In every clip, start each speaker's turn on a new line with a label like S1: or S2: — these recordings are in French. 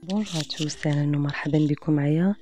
S1: بونجور à tous اهلا ومرحبا بكم معايا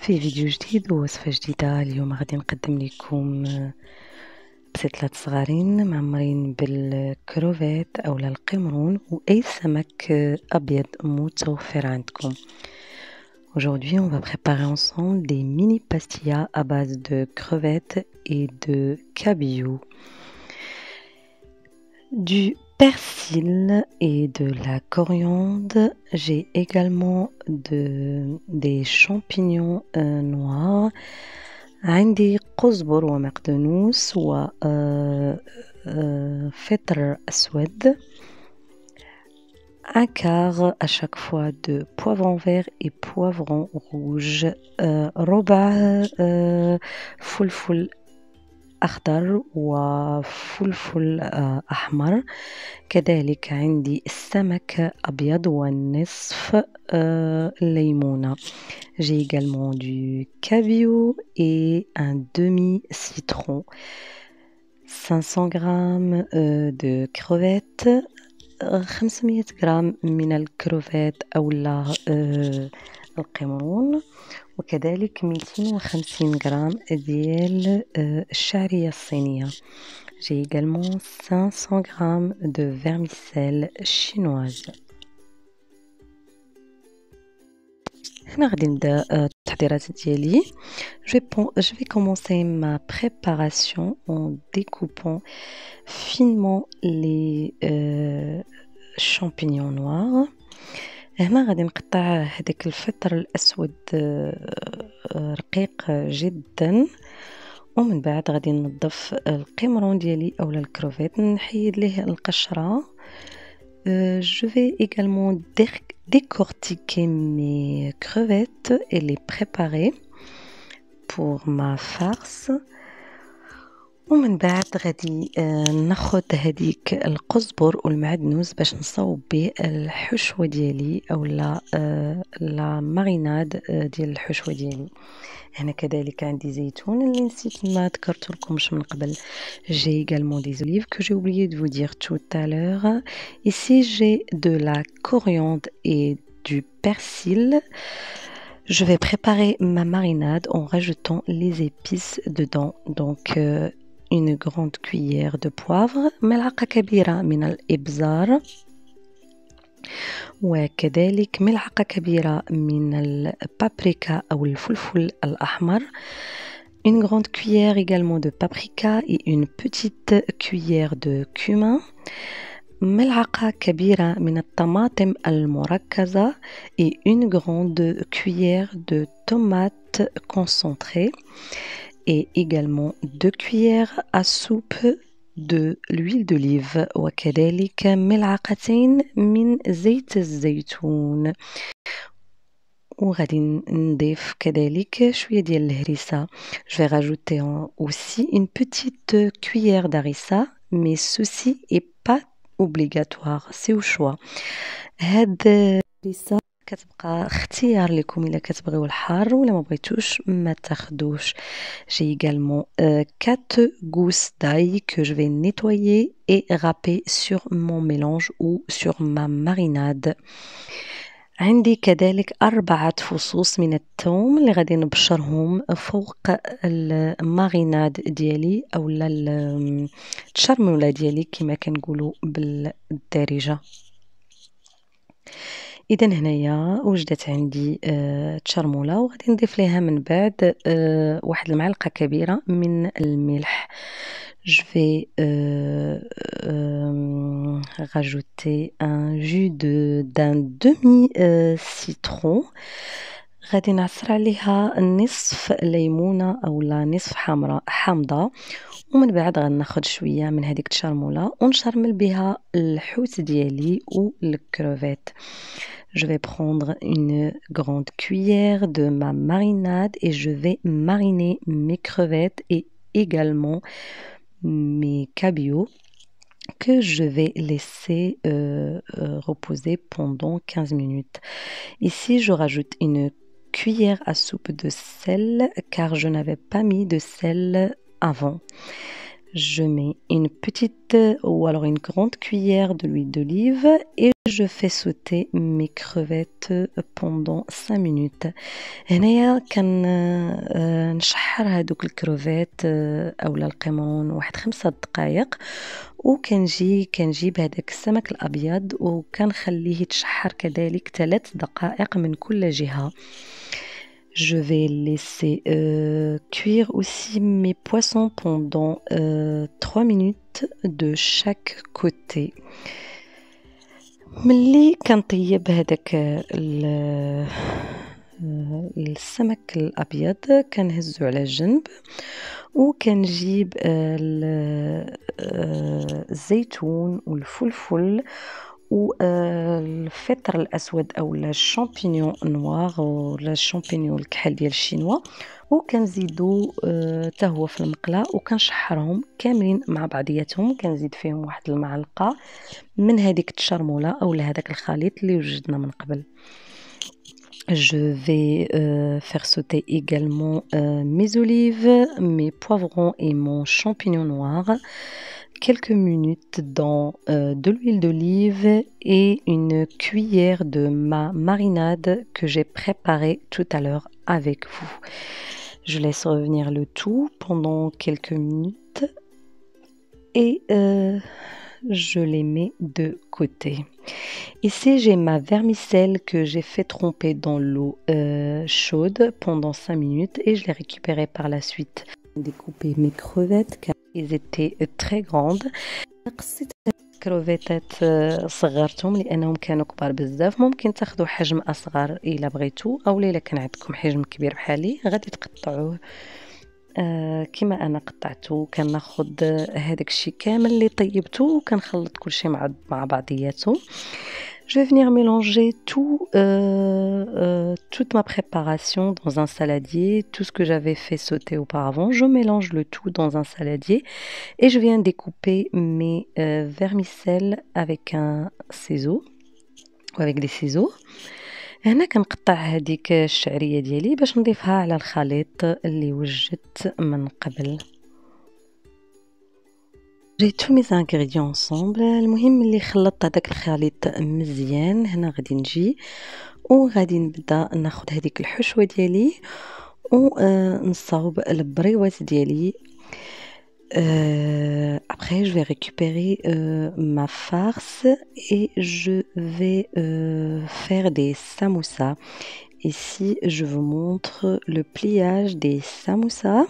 S1: في فيديو جديد ووصفة جديدة. اليوم غادي نقدم لكم بسلات صغارين معمرين بالكروفيت او القمرون واي سمك ابيض متوفر عندكم. Aujourd'hui, on va préparer ensemble des mini pastillas à base de crevettes et de cabillaud, du persil et de la coriandre. J'ai également des champignons noirs. عندي قزبر ومقدونوس فطر أسود. Un quart à chaque fois de poivron vert et poivron rouge. ربع فلفل أخضر وفلفل أحمر. كذلك عندي السمك أبيض والنصف ليمونة. J'ai également du cabillaud et un demi-citron. 500 g de crevettes. 500 غرام من الكروفيت أو القمرون، وكذلك 250 غرام ديال الشعرية الصينية. J'ai également 500 غرام de vermicelle chinoise. هنا غادي نبدا التحضيرات ديالي. Je vais commencer ma préparation en découpant finement les champignons noirs. هنا غادي نقطع هذاك الفطر الأسود رقيق جدا، ومن بعد غادي ننظف القمرون ديالي أو الكروفيت نحيد ليه القشرة. Je vais également décortiquer mes crevettes et les préparer pour ma farce. ومن بعد غادي ناخد هذيك القزبر والمعدنوس باش نصاوب به الحشوة ديالي او لا ماريناد ديال الحشوة ديالي. هنا كذلك عندي زيتون اللي نسيت ما ذكرت لكمش من قبل. J'ai également des olives que j'ai oublié de vous dire tout à l'heure. Ici j'ai de la coriandre et du persil. Je vais préparer ma marinade en rajoutant les épices dedans. Donc une grande cuillère de poivre, ملعقة كبيرة من الإبزار، وكذلك ملعقة كبيرة من البابريكا أو الفلفل الأحمر. Une grande cuillère également de paprika et une petite cuillère de cumin. ملعقة كبيرة من الطماطم المركزة et une grande cuillère de tomates concentrées. Et également 2 cuillères à soupe de l'huile d'olive وكذلك ملعقتين من زيت الزيتون. وغادي نضيف كذلك شوية ديال الهريسة. Je vais rajouter aussi une petite cuillère d'harissa, mais ceci est pas obligatoire, c'est au choix. هاد الهريسة كتبقى اختيار لكم الا كتبغيو الحار ولا ما بغيتوش ما تاخدوش. J'ai également 4 gousses d'ail que je vais nettoyer et râper sur mon mélange ou sur ma marinade. عندي كذلك 4 فصوص من الثوم اللي غادي نبشرهم فوق الماريناد ديالي او التشرموله ديالي كما كنقولوا بالدارجه. إذا هنايا وجدت عندي تشرموله وغادي نضيف ليها من بعد واحد المعلقة كبيرة من الملح. Je vais rajouter un jus d'un demi-citron. غادي نعصر عليها نصف ليمونة أو نصف حامضة. ومن بعد غناخد شوية من هذيك التشرموله ونشرمل بها الحوت ديالي والكروفيت. Je vais prendre une grande cuillère de ma marinade et je vais mariner mes crevettes et également mes cabillaud que je vais laisser reposer pendant 15 minutes. Ici, je rajoute une cuillère à soupe de sel car je n'avais pas mis de sel avant. Je mets une petite ou alors une grande cuillère de l'huile d'olive et je fais sauter mes crevettes pendant 5 minutes. هنايا نشحر هادوك الكروفيت اولا القمرون واحد 5 دقائق كنجيب هذاك السمك الابيض وكنخليه يتشحر كذلك 3 دقائق من كل جهة. Je vais laisser cuire aussi mes poissons pendant 3 minutes de chaque côté. ملي كنطيب هذاك السمك الابيض كنهزو على جنب وكنجيب الزيتون والفلفل والفطر الاسود او الشامبينيون نوار ولا الشامبينيون الكحل ديال الشينوا وكنزيدو حتى هو في المقله وكنشحرهم كاملين مع بعضياتهم. كنزيد فيهم واحد المعلقه من هذيك التشرموله او هذاك الخليط اللي وجدنا من قبل. Je vais faire sauter également mes olives, mes poivrons et mon champignon noir quelques minutes dans de l'huile d'olive et une cuillère de ma marinade que j'ai préparée tout à l'heure avec vous. Je laisse revenir le tout pendant quelques minutes et je les mets de côté. Ici, j'ai ma vermicelle que j'ai fait tremper dans l'eau chaude pendant 5 minutes et je l'ai récupérée par la suite. J'ai découpé mes crevettes car elles étaient très grandes. قصيت الكروفيتات صغرتهم لانهم كانوا كبار بزاف. ممكن تاخذوا حجم اصغر الا بغيتوا او الا كان عندكم حجم كبير بحالي غادي تقطعوه كما انا قطعته. كناخذ هذاك الشيء كامل اللي طيبته وكنخلط كل شيء مع بعضياته. Je vais venir mélanger toute ma préparation dans un saladier, tout ce que j'avais fait sauter auparavant. Je mélange le tout dans un saladier et je viens découper mes vermicelles avec un ciseau ou avec des ciseaux. هنا كنقطع هذيك الشعريه ديالي باش نضيفها على الخليط اللي وجدت من قبل. J'ai tous mes ingrédients ensemble. المهم اللي خلطت هذاك الخليط مزيان. هنا غادي نجي وغادي نبدا ناخذ هذيك الحشوه ديالي ونصاوب البريوات ديالي. Après je vais récupérer ma farce et je vais faire des samoussas. Ici je vous montre le pliage des samoussas.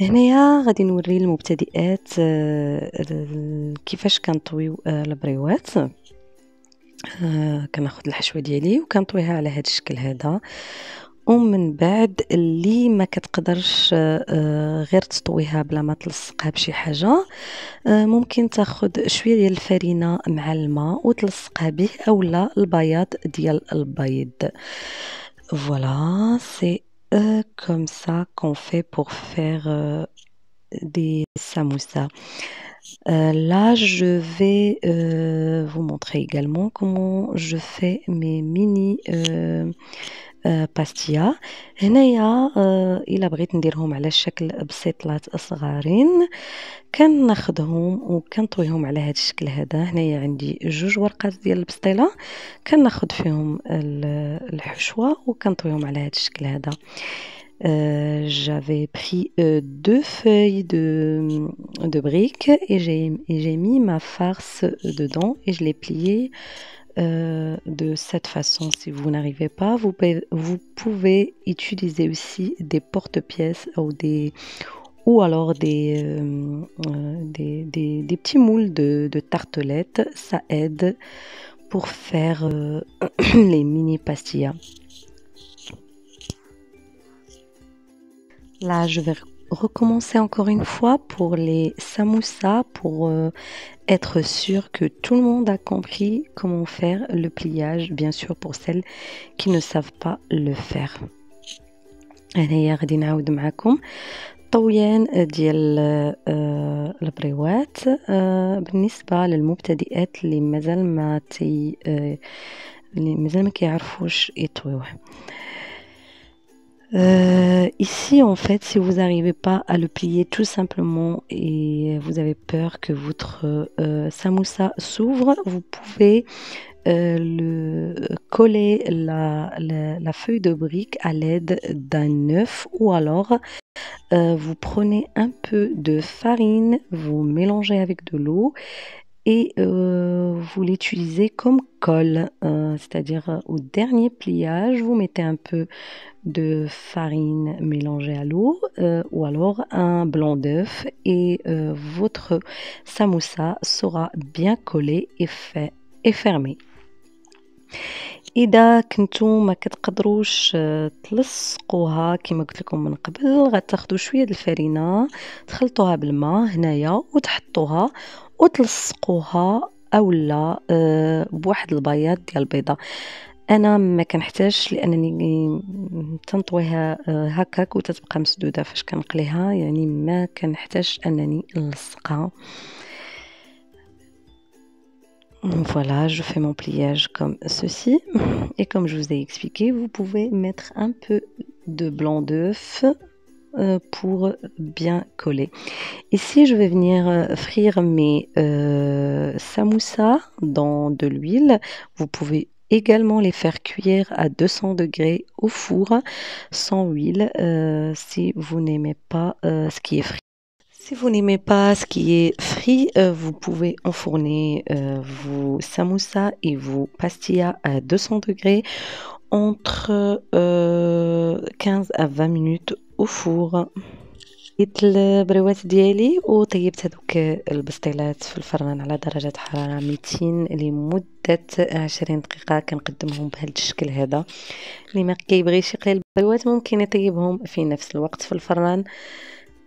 S1: هنايا غادي نوري المبتدئات كيفاش كنطويو البريوات. كناخذ الحشوه ديالي وكنطويها على هذا الشكل هذا ومن بعد اللي ما كتقدرش غير تطويها بلا ما تلصقها بشي حاجه ممكن تاخذ شويه ديال الفرينه مع الماء وتلصقها به اولا البياض ديال البيض. Voilà, c'est comme ça qu'on fait pour faire des samoussas. Là, je vais vous montrer également comment je fais mes mini باستيا. هنايا الا بغيت نديرهم على شكل بسيطلات صغارين كناخذهم وكنطويهم على هذا الشكل هذا. هنايا عندي 2 ورقات ديال البسطيله كناخذ فيهم الحشوه وكنطويهم على هذا الشكل هذا. J'avais pris 2 feuilles de briques et j'ai mis ma farce dedans et je l'ai pliée de cette façon. Si vous n'arrivez pas, vous pouvez utiliser aussi des porte-pièces ou alors des petits moules de tartelettes. Ça aide pour faire les mini pastillas. Là, je vais recommencer encore une fois pour les samoussas pour être sûr que tout le monde a compris comment faire le pliage, bien sûr pour celles qui ne savent pas le faire. هنايا غادي نعاود معكم طويان ديال البريوات بالنسبه للمبتدئات اللي مازال ما كيعرفوش يطويوه. Ici, en fait, si vous n'arrivez pas à le plier tout simplement et vous avez peur que votre samoussa s'ouvre, vous pouvez coller la feuille de brique à l'aide d'un œuf ou alors vous prenez un peu de farine, vous mélangez avec de l'eau et vous l'utilisez comme colle, c'est-à-dire au dernier pliage, vous mettez un peu de farine mélangée à l'eau ou alors un blanc d'œuf et votre samoussa sera bien collé et fermé. إذا كنتو ما كتقدروش تلصقوها كما قلت لكم من قبل غتاخدو شوية د الفرينة تخلطوها بالماء هنايا وتحطوها وتلصقوها اولا بواحد البياض ديال البيضة. انا ما كنحتاجش لانني تنطويها هكاك وتتبقى مسدودة فاش كنقليها يعني ما كنحتاج انني نلصقها. Voilà, je fais mon pliage comme ceci. Et comme je vous ai expliqué, vous pouvez mettre un peu de blanc d'œuf pour bien coller. Ici, je vais venir frire mes samoussas dans de l'huile. Vous pouvez également les faire cuire à 200 degrés au four sans huile si vous n'aimez pas ce qui est frit. Si vous n'aimez pas ce qui est frit, vous pouvez enfourner vos samoussas et vos pastillas à 200 degrés entre 15 à 20 minutes au four. حطيت البريوات ديالي وطيبت هذوك البسطيلات في الفران على درجة حرارة 200 لمدة 20 دقيقة. كنقدمهم بهذا الشكل هذا. اللي ما كيبغيش يقلي البريوات ممكن يطيبهم في نفس الوقت في الفران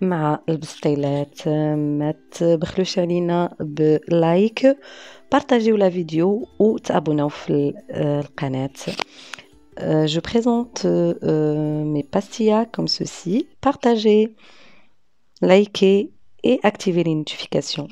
S1: مع البسطيلات. ما تبخلوش علينا بلايك، بارطاجيو لا فيديو وتابوناو في القناة. Je présente mes pastillas comme ceci. Partagez, likez et activez les notifications.